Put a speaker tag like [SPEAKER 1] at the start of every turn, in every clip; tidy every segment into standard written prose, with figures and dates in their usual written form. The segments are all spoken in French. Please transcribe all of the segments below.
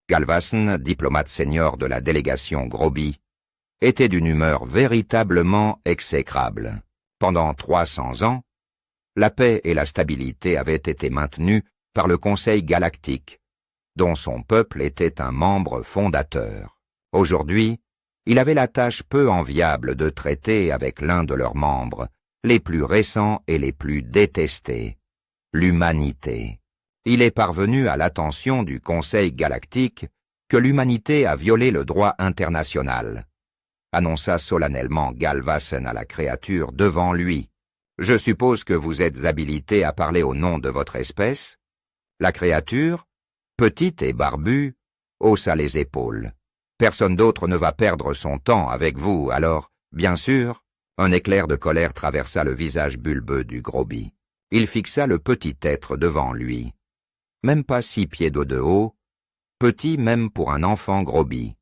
[SPEAKER 1] Galvasn, diplomate senior de la délégation Groby, était d'une humeur véritablement exécrable. Pendant 300 ans, la paix et la stabilité avaient été maintenues par le Conseil galactique, dont son peuple était un membre fondateur. Aujourd'hui, il avait la tâche peu enviable de traiter avec l'un de leurs membres, les plus récents et les plus détestés, l'humanité. Il est parvenu à l'attention du Conseil galactique que l'humanité a violé le droit international, annonça solennellement Galvasn à la créature devant lui. « Je suppose que vous êtes habilité à parler au nom de votre espèce ?» La créature, petite et barbue, haussa les épaules. « Personne d'autre ne va perdre son temps avec vous, alors, bien sûr ?» Un éclair de colère traversa le visage bulbeux du Groby. Il fixa le petit être devant lui. Même pas 6 pieds de haut, petit même pour un enfant Groby.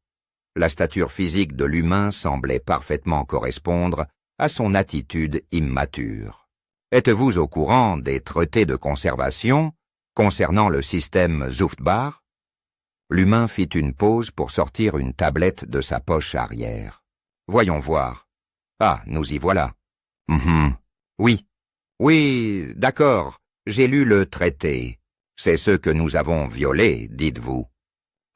[SPEAKER 1] La stature physique de l'humain semblait parfaitement correspondre à son attitude immature. « Êtes-vous au courant des traités de conservation concernant le système Zuftbar ?» L'humain fit une pause pour sortir une tablette de sa poche arrière. « Voyons voir. Ah, nous y voilà. Oui. Oui, d'accord, j'ai lu le traité. C'est ce que nous avons violé, dites-vous.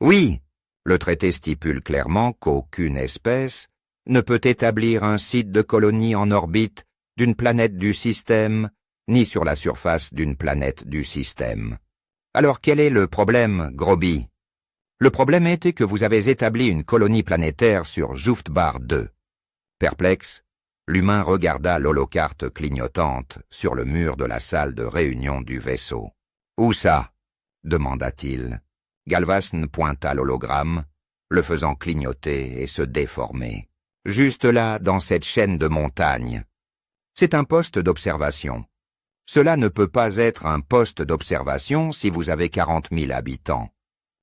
[SPEAKER 1] Oui, le traité stipule clairement qu'aucune espèce ne peut établir un site de colonie en orbite d'une planète du système, ni sur la surface d'une planète du système. Alors quel est le problème, Groby? Le problème était que vous avez établi une colonie planétaire sur Zuftbar 2. Perplexe, l'humain regarda l'holocarte clignotante sur le mur de la salle de réunion du vaisseau. « Où ça ?» demanda-t-il. Galvasn pointa l'hologramme, le faisant clignoter et se déformer. « Juste là, dans cette chaîne de montagnes. C'est un poste d'observation. Cela ne peut pas être un poste d'observation si vous avez 40 000 habitants, »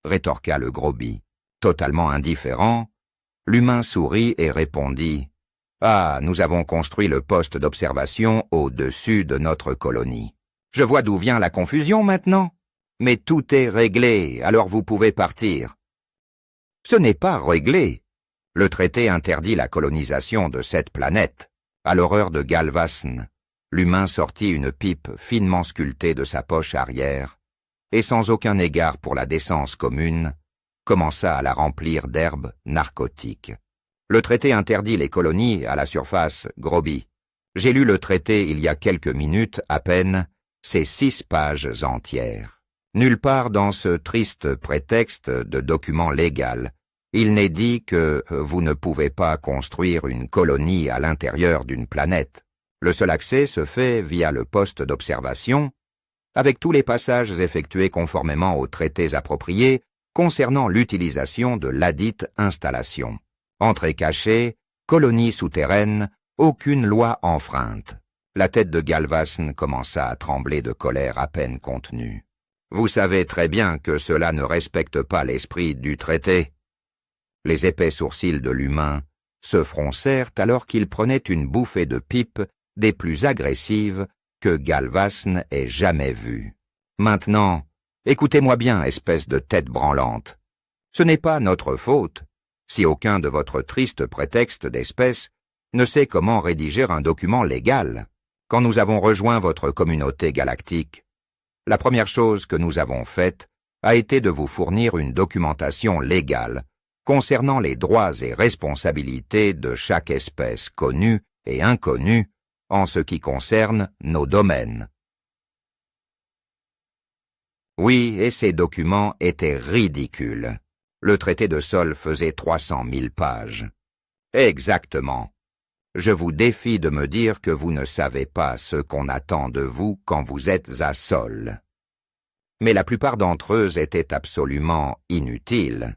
[SPEAKER 1] rétorqua le Groby. Totalement indifférent, l'humain sourit et répondit « Ah, nous avons construit le poste d'observation au-dessus de notre colonie. Je vois d'où vient la confusion maintenant. Mais tout est réglé, alors vous pouvez partir. » Ce n'est pas réglé. Le traité interdit la colonisation de cette planète. À l'horreur de Galvasn, l'humain sortit une pipe finement sculptée de sa poche arrière, et sans aucun égard pour la décence commune, commença à la remplir d'herbes narcotiques. Le traité interdit les colonies à la surface, Groby. J'ai lu le traité il y a quelques minutes à peine, c'est 6 pages entières. Nulle part dans ce triste prétexte de document légal, il n'est dit que vous ne pouvez pas construire une colonie à l'intérieur d'une planète. Le seul accès se fait via le poste d'observation, avec tous les passages effectués conformément aux traités appropriés concernant l'utilisation de ladite installation. Entrée cachée, colonie souterraine, aucune loi enfreinte. La tête de Galvasn commença à trembler de colère à peine contenue. « Vous savez très bien que cela ne respecte pas l'esprit du traité. » Les épais sourcils de l'humain se froncèrent alors qu'il prenait une bouffée de pipe des plus agressives que Galvasn ait jamais vues. « Maintenant, écoutez-moi bien, espèce de tête branlante. Ce n'est pas notre faute si aucun de votre triste prétexte d'espèce ne sait comment rédiger un document légal. Quand nous avons rejoint votre communauté galactique, la première chose que nous avons faite a été de vous fournir une documentation légale concernant les droits et responsabilités de chaque espèce connue et inconnue en ce qui concerne nos domaines. Oui, et ces documents étaient ridicules. Le traité de Sol faisait 300 000 pages. Exactement. Je vous défie de me dire que vous ne savez pas ce qu'on attend de vous quand vous êtes à Sol. Mais la plupart d'entre eux étaient absolument inutiles.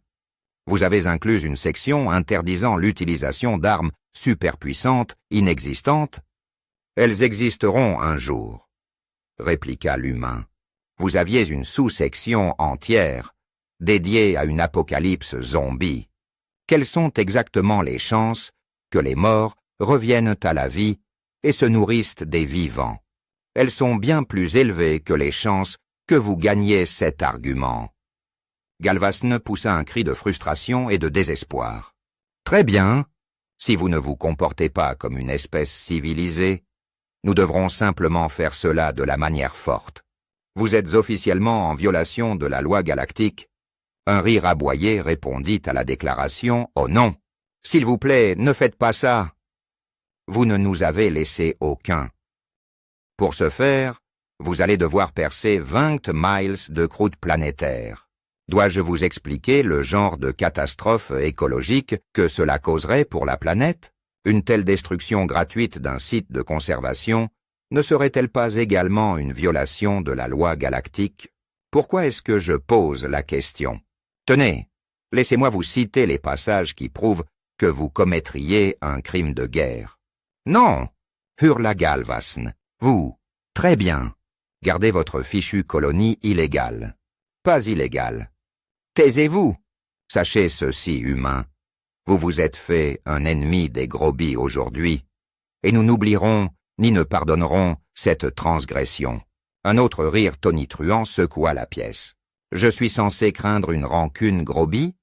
[SPEAKER 1] Vous avez inclus une section interdisant l'utilisation d'armes superpuissantes, inexistantes. Elles existeront un jour, répliqua l'humain. Vous aviez une sous-section entière dédiée à une apocalypse zombie. Quelles sont exactement les chances que les morts reviennent à la vie et se nourrissent des vivants? Elles sont bien plus élevées que les chances que vous gagniez cet argument. Galvasne poussa un cri de frustration et de désespoir. Très bien. Si vous ne vous comportez pas comme une espèce civilisée, nous devrons simplement faire cela de la manière forte. Vous êtes officiellement en violation de la loi galactique. Un rire aboyé répondit à la déclaration « Oh non! S'il vous plaît, ne faites pas ça! Vous ne nous avez laissé aucun. Pour ce faire, vous allez devoir percer 20 miles de croûte planétaire. Dois-je vous expliquer le genre de catastrophe écologique que cela causerait pour la planète? Une telle destruction gratuite d'un site de conservation ne serait-elle pas également une violation de la loi galactique? Pourquoi est-ce que je pose la question? Tenez, laissez-moi vous citer les passages qui prouvent que vous commettriez un crime de guerre. Non, hurla Galvasne. Vous, très bien, gardez votre fichue colonie illégale. Pas illégale. Taisez-vous. Sachez ceci, humain. Vous vous êtes fait un ennemi des Groby aujourd'hui, et nous n'oublierons ni ne pardonnerons cette transgression. Un autre rire tonitruant secoua la pièce. Je suis censé craindre une rancune, Groby?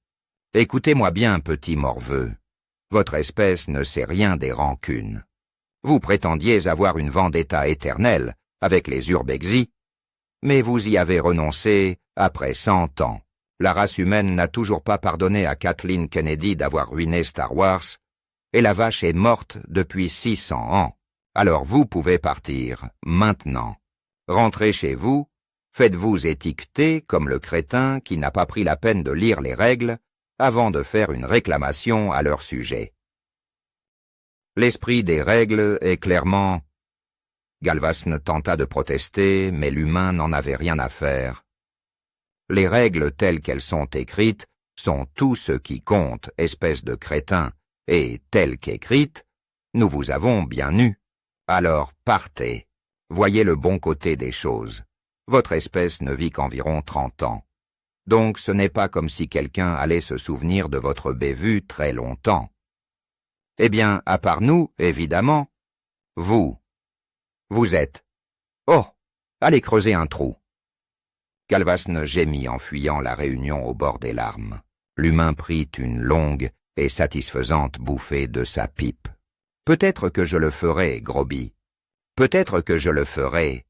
[SPEAKER 1] Écoutez-moi bien, petit morveux. Votre espèce ne sait rien des rancunes. Vous prétendiez avoir une vendetta éternelle avec les Urbexi, mais vous y avez renoncé après 100 ans. La race humaine n'a toujours pas pardonné à Kathleen Kennedy d'avoir ruiné Star Wars, et la vache est morte depuis 600 ans. Alors vous pouvez partir, maintenant. Rentrez chez vous, faites-vous étiqueter comme le crétin qui n'a pas pris la peine de lire les règles avant de faire une réclamation à leur sujet. L'esprit des règles est clairement... Galvasne tenta de protester, mais l'humain n'en avait rien à faire. Les règles telles qu'elles sont écrites sont tout ce qui compte, espèce de crétin, et telles qu'écrites, nous vous avons bien eus. Alors partez, voyez le bon côté des choses. Votre espèce ne vit qu'environ 30 ans. Donc ce n'est pas comme si quelqu'un allait se souvenir de votre bévue très longtemps. Eh bien, à part nous, évidemment, vous êtes... Oh, allez creuser un trou. Galvasne gémit en fuyant la réunion au bord des larmes. L'humain prit une longue et satisfaisante bouffée de sa pipe. Peut-être que je le ferai, Groby. Peut-être que je le ferai,